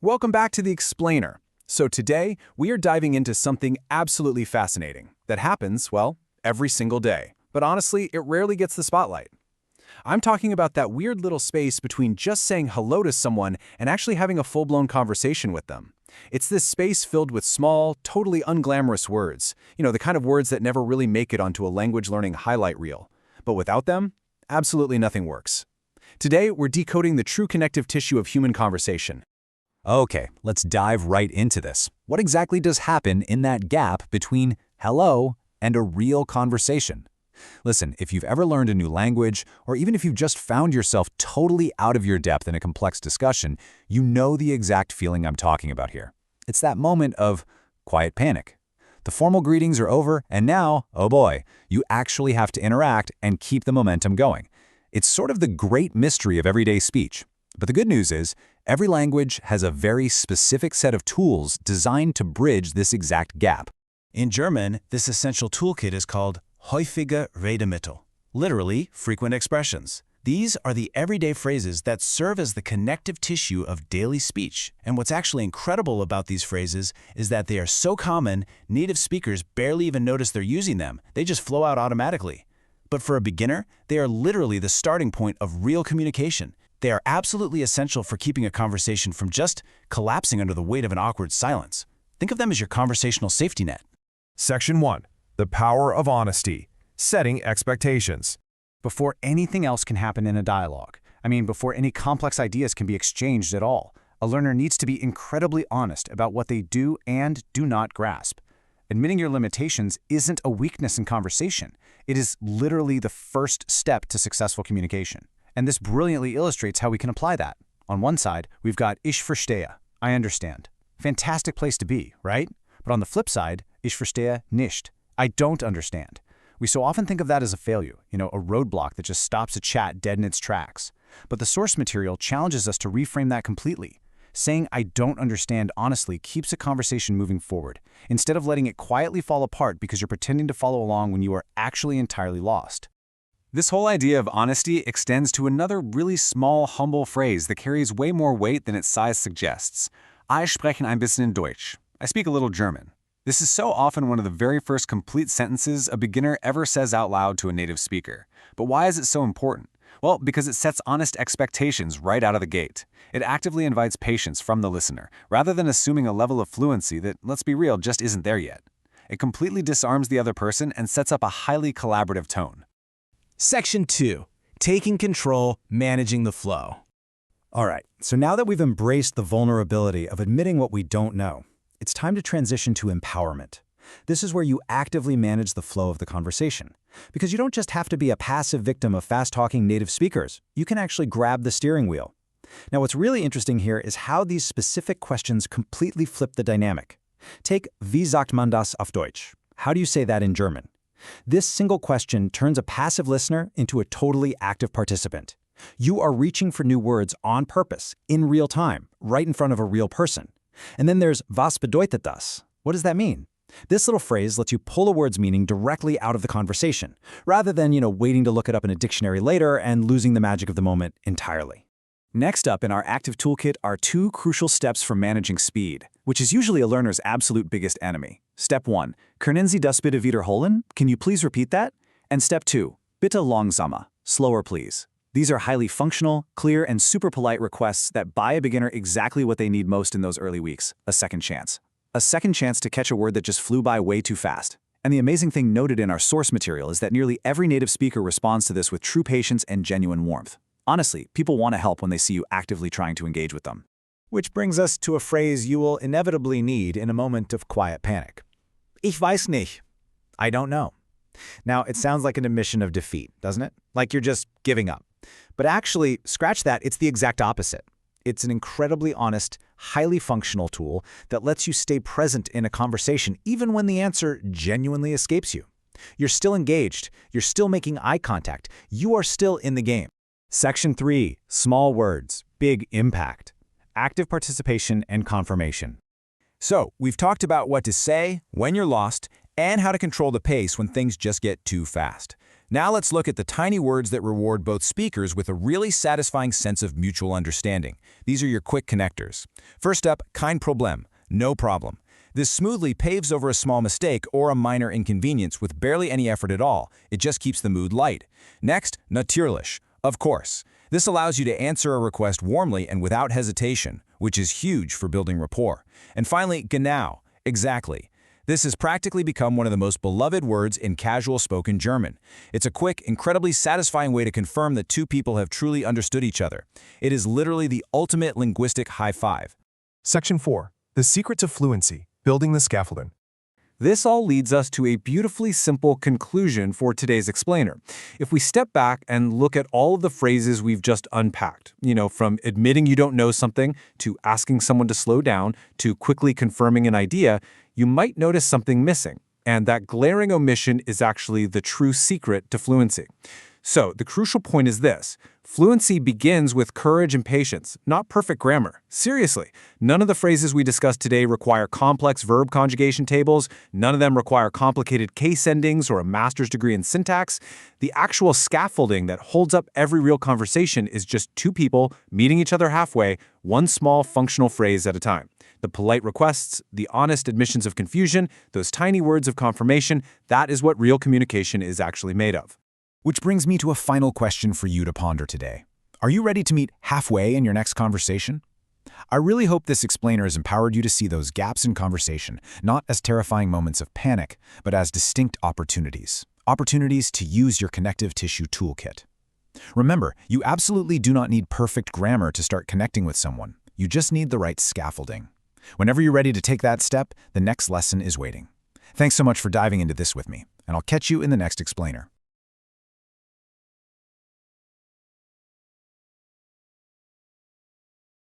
Welcome back to The Explainer. So today, we are diving into something absolutely fascinating that happens, well, every single day. But honestly, it rarely gets the spotlight. I'm talking about that weird little space between just saying hello to someone and actually having a full-blown conversation with them. It's this space filled with small, totally unglamorous words. The kind of words that never really make it onto a language-learning highlight reel. But without them, absolutely nothing works. Today, we're decoding the true connective tissue of human conversation. Okay, let's dive right into this. What exactly does happen in that gap between hello and a real conversation? Listen, if you've ever learned a new language, or even if you've just found yourself totally out of your depth in a complex discussion, you know the exact feeling I'm talking about here. It's that moment of quiet panic. The formal greetings are over, and now, oh boy, you actually have to interact and keep the momentum going. It's sort of the great mystery of everyday speech. But the good news is, every language has a very specific set of tools designed to bridge this exact gap. In German, this essential toolkit is called häufige Redemittel, literally frequent expressions. These are the everyday phrases that serve as the connective tissue of daily speech. And what's actually incredible about these phrases is that they are so common, native speakers barely even notice they're using them. They just flow out automatically. But for a beginner, they are literally the starting point of real communication. They are absolutely essential for keeping a conversation from just collapsing under the weight of an awkward silence. Think of them as your conversational safety net. Section 1. The power of honesty. Setting expectations. Before anything else can happen in a dialogue, before any complex ideas can be exchanged at all, a learner needs to be incredibly honest about what they do and do not grasp. Admitting your limitations isn't a weakness in conversation. It is literally the first step to successful communication. And this brilliantly illustrates how we can apply that. On one side, we've got ich verstehe, I understand. Fantastic place to be, right? But on the flip side, ich verstehe nicht, I don't understand. We so often think of that as a failure, a roadblock that just stops a chat dead in its tracks. But the source material challenges us to reframe that completely. Saying I don't understand honestly keeps a conversation moving forward, instead of letting it quietly fall apart because you're pretending to follow along when you are actually entirely lost. This whole idea of honesty extends to another really small, humble phrase that carries way more weight than its size suggests. Ich spreche ein bisschen Deutsch. I speak a little German. This is so often one of the very first complete sentences a beginner ever says out loud to a native speaker. But why is it so important? Well, because it sets honest expectations right out of the gate. It actively invites patience from the listener, rather than assuming a level of fluency that, let's be real, just isn't there yet. It completely disarms the other person and sets up a highly collaborative tone. Section 2. Taking control, managing the flow. All right, so now that we've embraced the vulnerability of admitting what we don't know, it's time to transition to empowerment. This is where you actively manage the flow of the conversation. Because you don't just have to be a passive victim of fast-talking native speakers. You can actually grab the steering wheel. Now, what's really interesting here is how these specific questions completely flip the dynamic. Take wie sagt man das auf Deutsch? How do you say that in German? This single question turns a passive listener into a totally active participant. You are reaching for new words on purpose, in real time, right in front of a real person. And then there's was bedeutet das? What does that mean? This little phrase lets you pull a word's meaning directly out of the conversation, rather than, waiting to look it up in a dictionary later and losing the magic of the moment entirely. Next up in our active toolkit are two crucial steps for managing speed, which is usually a learner's absolute biggest enemy. Step 1. Können Sie das bitte wiederholen? Can you please repeat that? And step 2. Bitte langsamer. Slower, please. These are highly functional, clear, and super polite requests that buy a beginner exactly what they need most in those early weeks: a second chance. A second chance to catch a word that just flew by way too fast. And the amazing thing noted in our source material is that nearly every native speaker responds to this with true patience and genuine warmth. Honestly, people want to help when they see you actively trying to engage with them. Which brings us to a phrase you will inevitably need in a moment of quiet panic. Ich weiß nicht. I don't know. Now, it sounds like an admission of defeat, doesn't it? Like you're just giving up. But actually, scratch that, it's the exact opposite. It's an incredibly honest, highly functional tool that lets you stay present in a conversation even when the answer genuinely escapes you. You're still engaged. You're still making eye contact. You are still in the game. Section 3. Small words, big impact. Active participation and confirmation. So, we've talked about what to say when you're lost and how to control the pace when things just get too fast. Now let's look at the tiny words that reward both speakers with a really satisfying sense of mutual understanding. These are your quick connectors. First up, Kein Problem, no problem. This smoothly paves over a small mistake or a minor inconvenience with barely any effort at all. It just keeps the mood light. Next, Natürlich, of course. This allows you to answer a request warmly and without hesitation, which is huge for building rapport. And finally, Genau, exactly. This has practically become one of the most beloved words in casual spoken German. It's a quick, incredibly satisfying way to confirm that two people have truly understood each other. It is literally the ultimate linguistic high five. Section 4. The secret to fluency, building the scaffolding. This all leads us to a beautifully simple conclusion for today's explainer. If we step back and look at all of the phrases we've just unpacked, from admitting you don't know something, to asking someone to slow down, to quickly confirming an idea, you might notice something missing. And that glaring omission is actually the true secret to fluency. So the crucial point is this. Fluency begins with courage and patience, not perfect grammar. Seriously, none of the phrases we discussed today require complex verb conjugation tables. None of them require complicated case endings or a master's degree in syntax. The actual scaffolding that holds up every real conversation is just two people meeting each other halfway, one small functional phrase at a time. The polite requests, the honest admissions of confusion, those tiny words of confirmation, that is what real communication is actually made of. Which brings me to a final question for you to ponder today. Are you ready to meet halfway in your next conversation? I really hope this explainer has empowered you to see those gaps in conversation, not as terrifying moments of panic, but as distinct opportunities. Opportunities to use your connective tissue toolkit. Remember, you absolutely do not need perfect grammar to start connecting with someone. You just need the right scaffolding. Whenever you're ready to take that step, the next lesson is waiting. Thanks so much for diving into this with me, and I'll catch you in the next explainer.